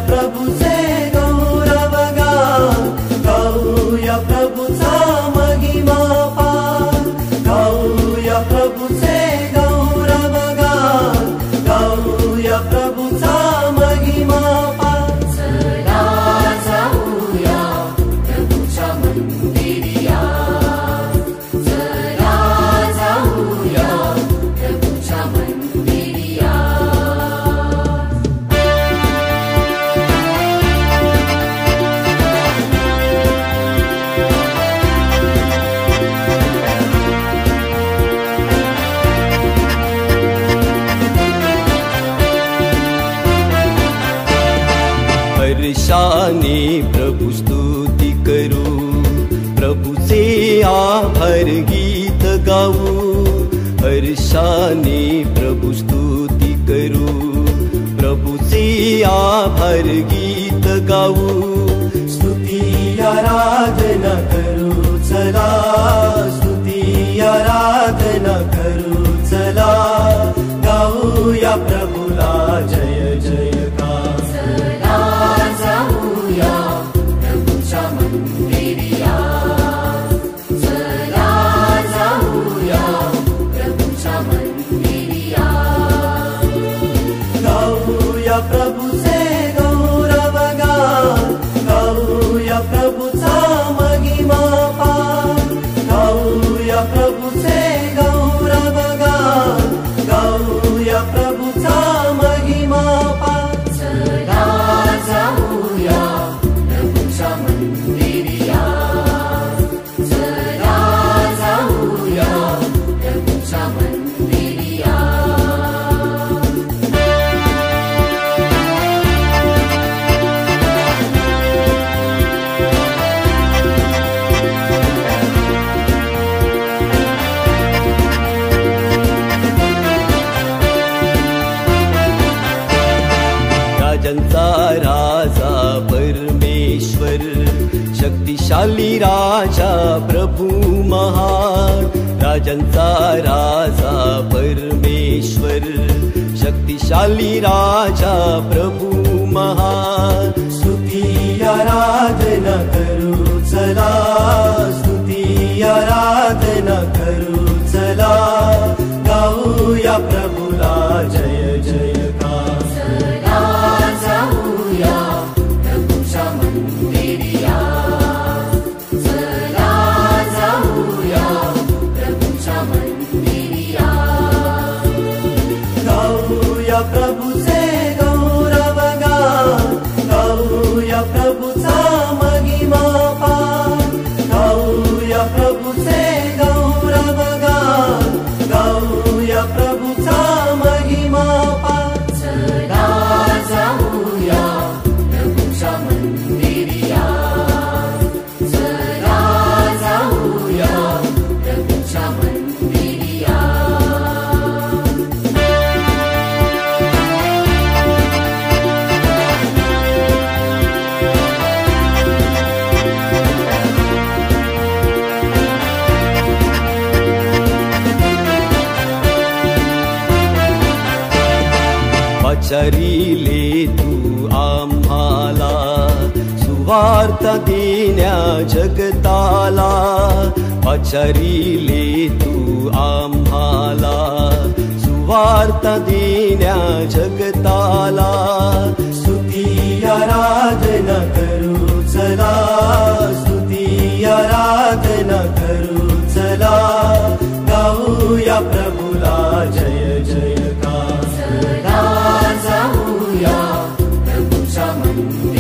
प्रभूचे गौरवगान, गाऊया प्रभूचा महिमा पार. गाऊया प्रभूचे गौरवगान, गाऊया प्रभूचा महिमा पार. चला जाऊया प्रभूच्या मंदिरिया, चला जाऊया प्रभूच्या मंदिरिया. हर्षाने प्रभु स्तुती करू, प्रभूचे आभार गीत गाऊ. हर्षाने प्रभु स्तुती करू, प्रभूचे आभार गीत गाऊ. स्तुती आराधना करू चला, स्तुती आराधना करू चला. गाऊया प्रभूला जय जयकार. चला जाऊया प्रभूच्या मंदिरिया, चला जाऊया प्रभूच्या मंदिरिया. गाऊया प्रभूचे गौरवगान, गाऊया प्रभूचा महिमा पार. गाऊया प्रभूचे गौरवगान, गाऊया प्रभूचा महिमा पार. चला जाऊया प्रभूच्या मंदिरिया, चला जाऊया प्रभूच्या मंदिरिया. राजांचा राजा परमेश्वर, शक्तिशाली राजा प्रभू महान. राजांचा राजा परमेश्वर, शक्तिशाली राजा प्रभू महान. स्तुती आराधना करू चला, स्तुती आराधना करू चला. गाऊया प्रभूला जय जयकार. चला जाऊया प्रभूच्या मंदिरिया, चला जाऊया प्रभूच्या मंदिरिया. गाऊया प्रभूचे गौरवगान, गाऊया प्रभूचा महिमा पार. गाऊया प्रभूचे गौरवगान, गाऊया प्रभूचा महिमा पार. चला जाऊया प्रभूच्या मंदिरिया, चला जाऊया प्रभूच्या मंदिरिया. आचरिले तू आम्हाला, सुवार्ता देण्या जगताला. आचरिले तू आम्हाला, सुवार्ता देण्या जगताला. स्तुती आराधना करू चला, स्तुती आराधना करू चला. गाऊया प्रभूला जय जयकार. चला जाऊया प्रभूच्या मंदिरिया,